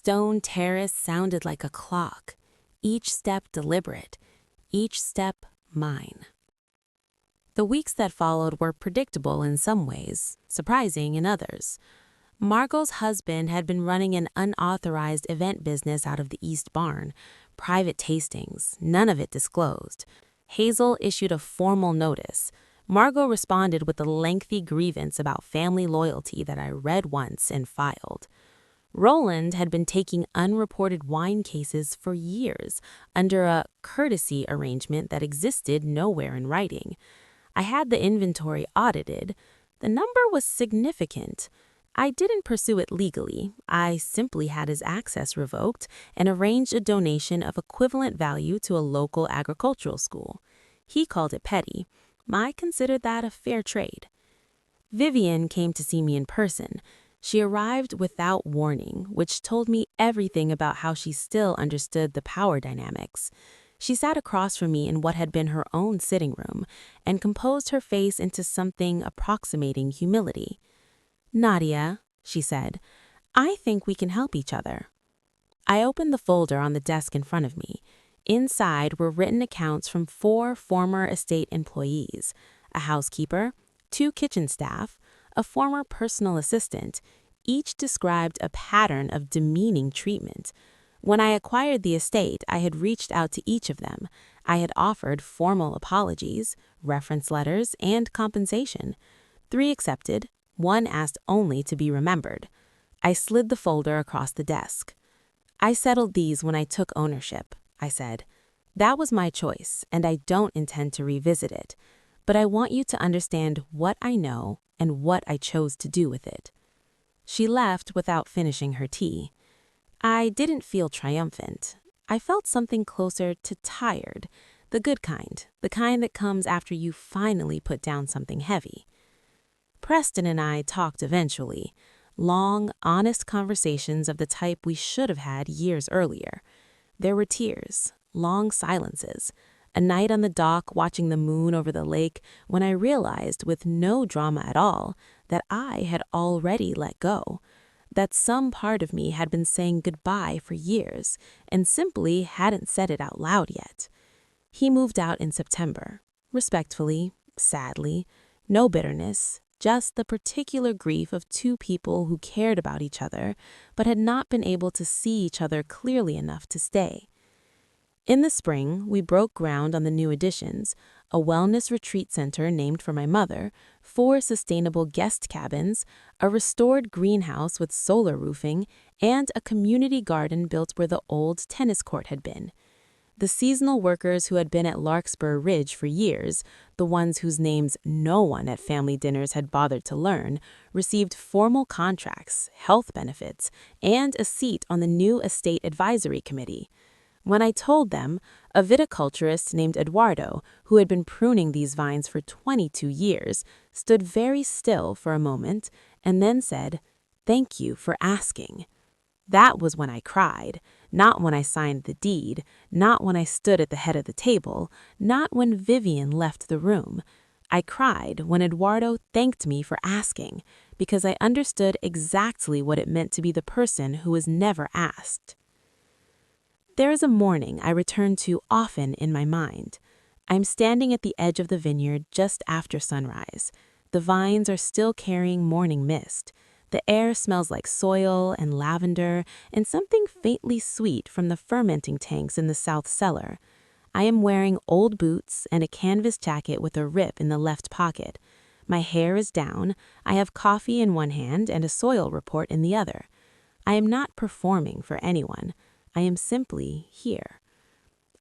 stone terrace sounded like a clock, each step deliberate, each step mine. The weeks that followed were predictable in some ways, surprising in others. Margot's husband had been running an unauthorized event business out of the East Barn, private tastings, none of it disclosed. Hazel issued a formal notice. Margot responded with a lengthy grievance about family loyalty that I read once and filed. Roland had been taking unreported wine cases for years under a courtesy arrangement that existed nowhere in writing. I had the inventory audited. The number was significant. I didn't pursue it legally. I simply had his access revoked and arranged a donation of equivalent value to a local agricultural school. He called it petty. I considered that a fair trade. Vivian came to see me in person. She arrived without warning, which told me everything about how she still understood the power dynamics. She sat across from me in what had been her own sitting room and composed her face into something approximating humility. "Nadia," she said, "I think we can help each other." I opened the folder on the desk in front of me. Inside were written accounts from 4 former estate employees, a housekeeper, 2 kitchen staff, a former personal assistant. Each described a pattern of demeaning treatment. When I acquired the estate, I had reached out to each of them. I had offered formal apologies, reference letters, and compensation. 3 accepted. 1 asked only to be remembered. I slid the folder across the desk. "I settled these when I took ownership," I said. "That was my choice, and I don't intend to revisit it. But I want you to understand what I know and what I chose to do with it." She left without finishing her tea. I didn't feel triumphant. I felt something closer to tired, the good kind, the kind that comes after you finally put down something heavy. Preston and I talked eventually, long, honest conversations of the type we should have had years earlier. There were tears, long silences, a night on the dock watching the moon over the lake when I realized with no drama at all that I had already let go, that some part of me had been saying goodbye for years and simply hadn't said it out loud yet. He moved out in September, respectfully, sadly, no bitterness, just the particular grief of 2 people who cared about each other but had not been able to see each other clearly enough to stay. In the spring, we broke ground on the new additions, a wellness retreat center named for my mother, 4 sustainable guest cabins, a restored greenhouse with solar roofing, and a community garden built where the old tennis court had been. The seasonal workers who had been at Larkspur Ridge for years, the ones whose names no one at family dinners had bothered to learn, received formal contracts, health benefits, and a seat on the new estate advisory committee. When I told them, a viticulturist named Eduardo, who had been pruning these vines for 22 years, stood very still for a moment and then said, "Thank you for asking." That was when I cried, not when I signed the deed, not when I stood at the head of the table, not when Vivian left the room. I cried when Eduardo thanked me for asking, because I understood exactly what it meant to be the person who was never asked. There is a morning I return to often in my mind. I'm standing at the edge of the vineyard just after sunrise. The vines are still carrying morning mist. The air smells like soil and lavender and something faintly sweet from the fermenting tanks in the south cellar. I am wearing old boots and a canvas jacket with a rip in the left pocket. My hair is down. I have coffee in one hand and a soil report in the other. I am not performing for anyone. I am simply here.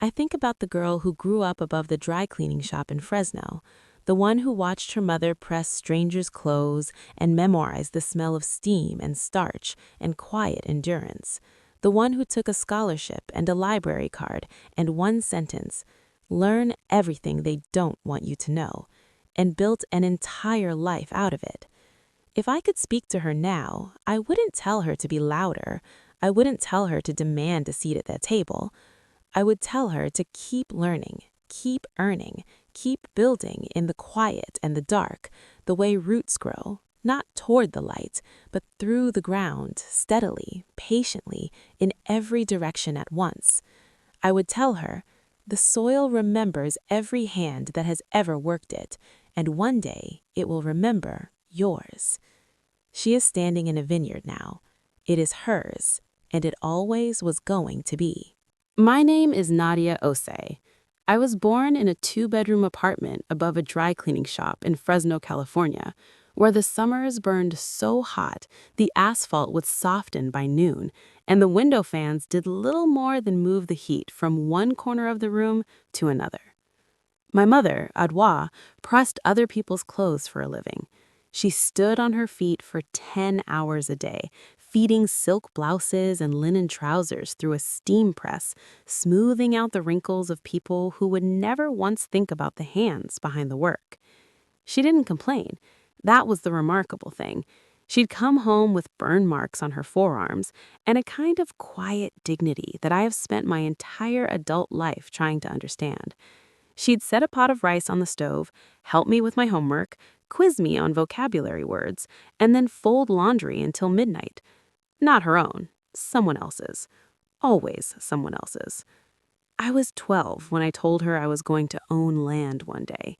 I think about the girl who grew up above the dry cleaning shop in Fresno, the one who watched her mother press strangers' clothes and memorize the smell of steam and starch and quiet endurance, the one who took a scholarship and a library card and one sentence, "Learn everything they don't want you to know," and built an entire life out of it. If I could speak to her now, I wouldn't tell her to be louder. I wouldn't tell her to demand a seat at that table. I would tell her to keep learning, keep earning, keep building in the quiet and the dark, the way roots grow, not toward the light, but through the ground, steadily, patiently, in every direction at once. I would tell her, the soil remembers every hand that has ever worked it, and one day it will remember yours. She is standing in a vineyard now. It is hers, and it always was going to be. My name is Nadia Osei. I was born in a 2-bedroom apartment above a dry cleaning shop in Fresno, California, where the summers burned so hot the asphalt would soften by noon, and the window fans did little more than move the heat from one corner of the room to another. My mother, Adwa, pressed other people's clothes for a living. She stood on her feet for 10 hours a day, feeding silk blouses and linen trousers through a steam press, smoothing out the wrinkles of people who would never once think about the hands behind the work. She didn't complain. That was the remarkable thing. She'd come home with burn marks on her forearms and a kind of quiet dignity that I have spent my entire adult life trying to understand. She'd set a pot of rice on the stove, help me with my homework, quiz me on vocabulary words, and then fold laundry until midnight. Not her own, someone else's. Always someone else's. I was 12 when I told her I was going to own land one day.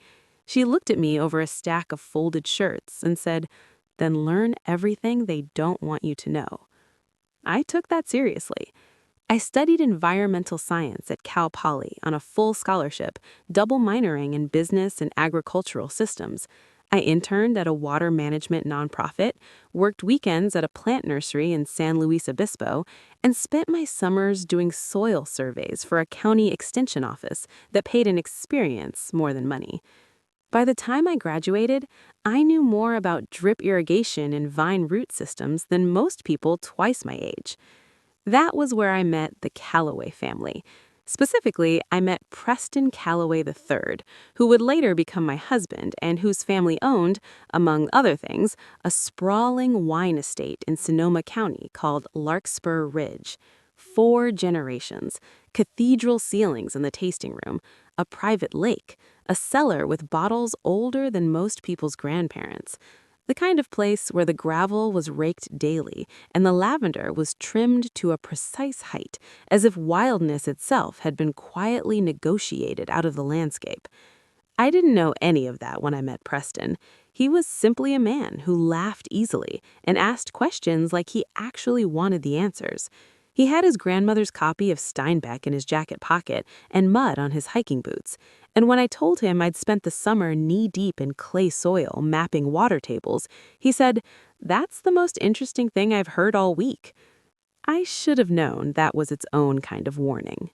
She looked at me over a stack of folded shirts and said, "Then learn everything they don't want you to know." I took that seriously. I studied environmental science at Cal Poly on a full scholarship, double minoring in business and agricultural systems. I interned at a water management nonprofit, worked weekends at a plant nursery in San Luis Obispo, and spent my summers doing soil surveys for a county extension office that paid in experience more than money. By the time I graduated, I knew more about drip irrigation and vine root systems than most people twice my age. That was where I met the Calloway family. Specifically, I met Preston Calloway III, who would later become my husband and whose family owned, among other things, a sprawling wine estate in Sonoma County called Larkspur Ridge. 4 generations, cathedral ceilings in the tasting room, a private lake, a cellar with bottles older than most people's grandparents. The kind of place where the gravel was raked daily and the lavender was trimmed to a precise height, as if wildness itself had been quietly negotiated out of the landscape. I didn't know any of that when I met Preston. He was simply a man who laughed easily and asked questions like he actually wanted the answers. He had his grandmother's copy of Steinbeck in his jacket pocket and mud on his hiking boots. And when I told him I'd spent the summer knee-deep in clay soil mapping water tables, he said, "That's the most interesting thing I've heard all week." I should have known that was its own kind of warning.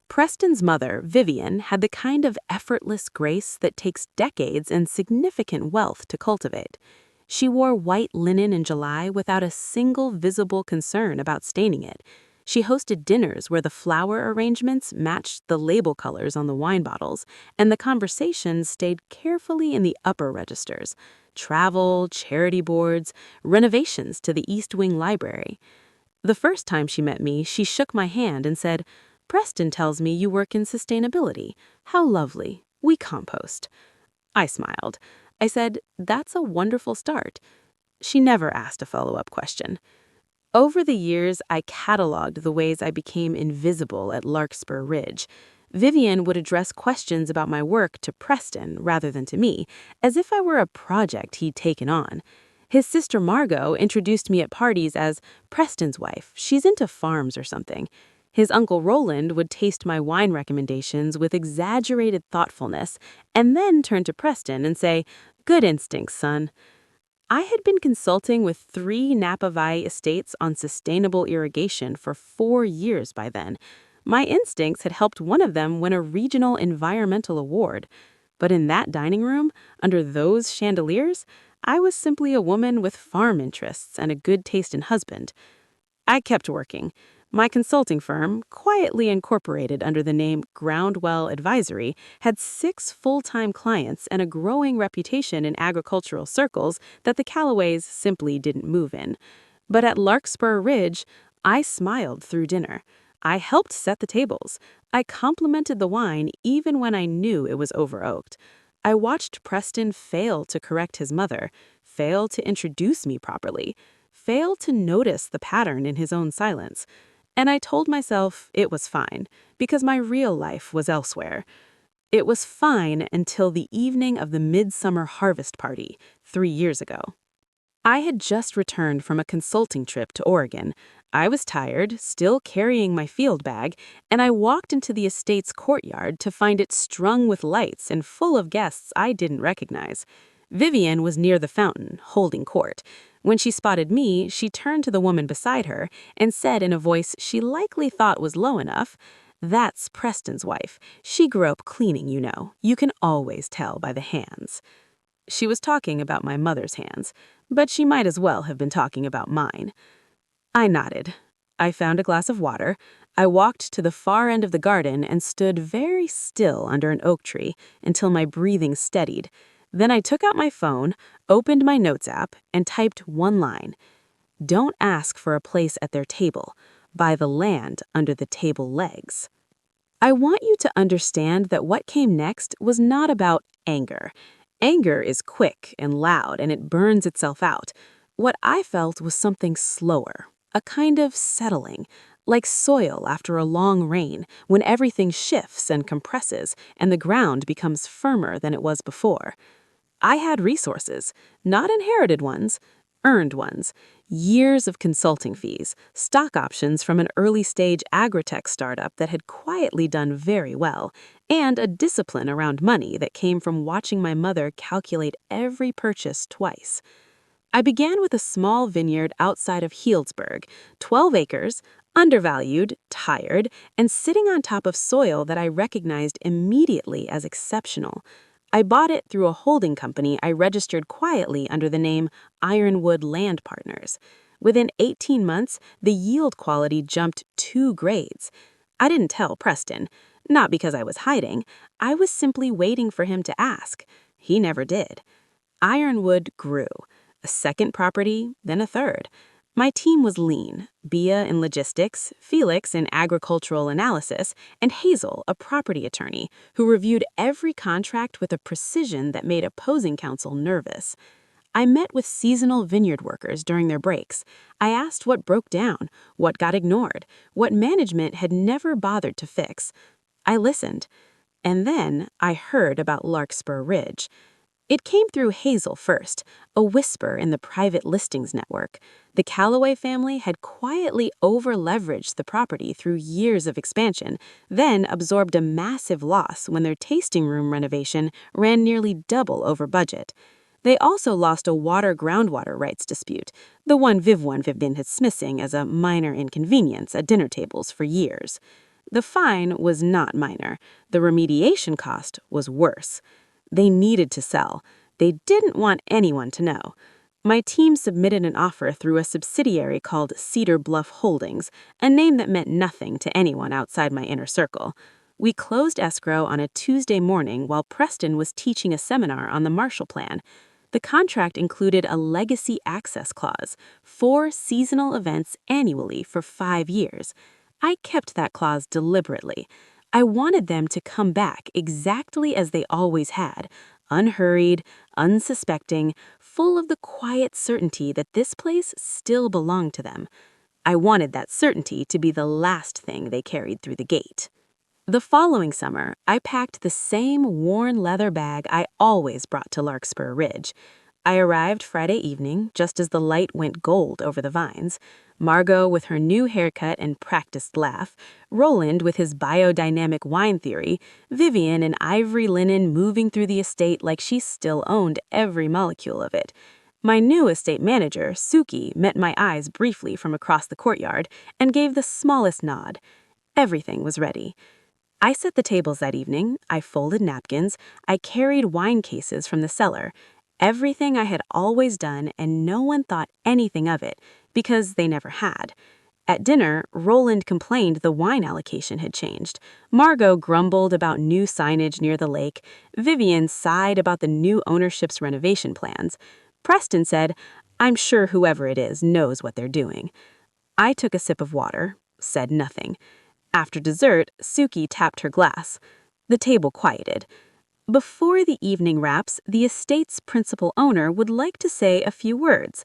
Preston's mother, Vivian, had the kind of effortless grace that takes decades and significant wealth to cultivate. She wore white linen in July without a single visible concern about staining it. She hosted dinners where the flower arrangements matched the label colors on the wine bottles, and the conversations stayed carefully in the upper registers: travel, charity boards, renovations to the East Wing Library. The first time she met me, she shook my hand and said, "Preston tells me you work in sustainability. How lovely. We compost." I smiled. I said, "That's a wonderful start." She never asked a follow-up question. Over the years, I cataloged the ways I became invisible at Larkspur Ridge. Vivian would address questions about my work to Preston rather than to me, as if I were a project he'd taken on. His sister Margot introduced me at parties as Preston's wife. She's into farms or something. His uncle Roland would taste my wine recommendations with exaggerated thoughtfulness and then turn to Preston and say, "Good instincts, son." I had been consulting with 3 Napa Valley estates on sustainable irrigation for 4 years by then. My instincts had helped one of them win a regional environmental award. But in that dining room, under those chandeliers, I was simply a woman with farm interests and a good taste in husband. I kept working. My consulting firm, quietly incorporated under the name Groundwell Advisory, had 6 full-time clients and a growing reputation in agricultural circles that the Callaways simply didn't move in. But at Larkspur Ridge, I smiled through dinner. I helped set the tables. I complimented the wine even when I knew it was over-oaked. I watched Preston fail to correct his mother, fail to introduce me properly, fail to notice the pattern in his own silence. And I told myself it was fine, because my real life was elsewhere. It was fine until the evening of the midsummer harvest party 3 years ago. I had just returned from a consulting trip to Oregon. I was tired, still carrying my field bag, and I walked into the estate's courtyard to find it strung with lights and full of guests I didn't recognize. Vivian was near the fountain, holding court. When she spotted me, she turned to the woman beside her and said in a voice she likely thought was low enough, "That's Preston's wife. She grew up cleaning, you know. You can always tell by the hands." She was talking about my mother's hands, but she might as well have been talking about mine. I nodded. I found a glass of water. I walked to the far end of the garden and stood very still under an oak tree until my breathing steadied. Then I took out my phone, opened my notes app, and typed one line. "Don't ask for a place at their table. Buy the land under the table legs." I want you to understand that what came next was not about anger. Anger is quick and loud, and it burns itself out. What I felt was something slower, a kind of settling, like soil after a long rain, when everything shifts and compresses and the ground becomes firmer than it was before. I had resources, not inherited ones, earned ones, years of consulting fees, stock options from an early-stage agritech startup that had quietly done very well, and a discipline around money that came from watching my mother calculate every purchase twice. I began with a small vineyard outside of Healdsburg, 12 acres, undervalued, tired, and sitting on top of soil that I recognized immediately as exceptional. I bought it through a holding company I registered quietly under the name Ironwood Land Partners. Within 18 months, the yield quality jumped 2 grades. I didn't tell Preston, not because I was hiding. I was simply waiting for him to ask. He never did. Ironwood grew. A second property, then a third. My team was lean, Bia in logistics, Felix in agricultural analysis, and Hazel, a property attorney, who reviewed every contract with a precision that made opposing counsel nervous. I met with seasonal vineyard workers during their breaks. I asked what broke down, what got ignored, what management had never bothered to fix. I listened. And then I heard about Larkspur Ridge. It came through Hazel first, a whisper in the private listings network. The Calloway family had quietly over-leveraged the property through years of expansion, then absorbed a massive loss when their tasting room renovation ran nearly double over budget. They also lost a water-groundwater rights dispute, the one Vivian had dismissing as a minor inconvenience at dinner tables for years. The fine was not minor. The remediation cost was worse. They needed to sell. They didn't want anyone to know. My team submitted an offer through a subsidiary called Cedar Bluff Holdings, a name that meant nothing to anyone outside my inner circle. We closed escrow on a Tuesday morning while Preston was teaching a seminar on the Marshall Plan. The contract included a legacy access clause, 4 seasonal events annually for 5 years. I kept that clause deliberately. I wanted them to come back exactly as they always had, unhurried, unsuspecting, full of the quiet certainty that this place still belonged to them. I wanted that certainty to be the last thing they carried through the gate. The following summer, I packed the same worn leather bag I always brought to Larkspur Ridge. I arrived Friday evening, just as the light went gold over the vines. Margot with her new haircut and practiced laugh, Roland with his biodynamic wine theory, Vivian in ivory linen moving through the estate like she still owned every molecule of it. My new estate manager, Suki, met my eyes briefly from across the courtyard and gave the smallest nod. Everything was ready. I set the tables that evening, I folded napkins, I carried wine cases from the cellar. Everything I had always done, and no one thought anything of it, because they never had. At dinner, Roland complained the wine allocation had changed. Margot grumbled about new signage near the lake. Vivian sighed about the new ownership's renovation plans. Preston said, "I'm sure whoever it is knows what they're doing." I took a sip of water, said nothing. After dessert, Suki tapped her glass. The table quieted. Before the evening wraps, the estate's principal owner would like to say a few words.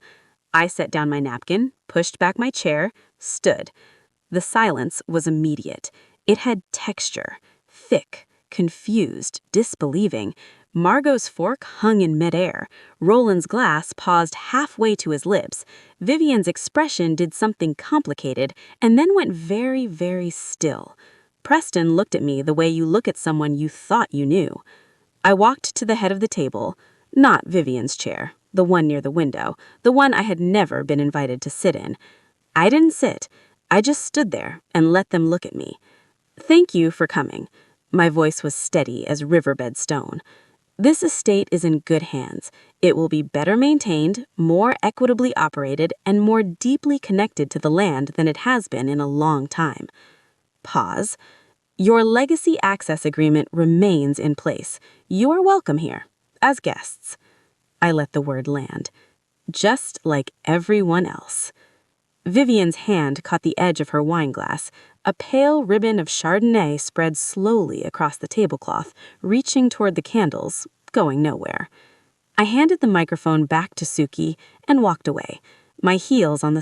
I set down my napkin, pushed back my chair, stood. The silence was immediate. It had texture, thick, confused, disbelieving. Margot's fork hung in midair. Roland's glass paused halfway to his lips. Vivian's expression did something complicated and then went very, very still. Preston looked at me the way you look at someone you thought you knew. I walked to the head of the table, not Vivian's chair, the one near the window, the one I had never been invited to sit in. I didn't sit. I just stood there and let them look at me. Thank you for coming. My voice was steady as riverbed stone. This estate is in good hands. It will be better maintained, more equitably operated, and more deeply connected to the land than it has been in a long time. Pause. Your legacy access agreement remains in place. You are welcome here, as guests. I let the word land. Just like everyone else. Vivian's hand caught the edge of her wineglass. A pale ribbon of Chardonnay spread slowly across the tablecloth, reaching toward the candles, going nowhere. I handed the microphone back to Suki and walked away, my heels on the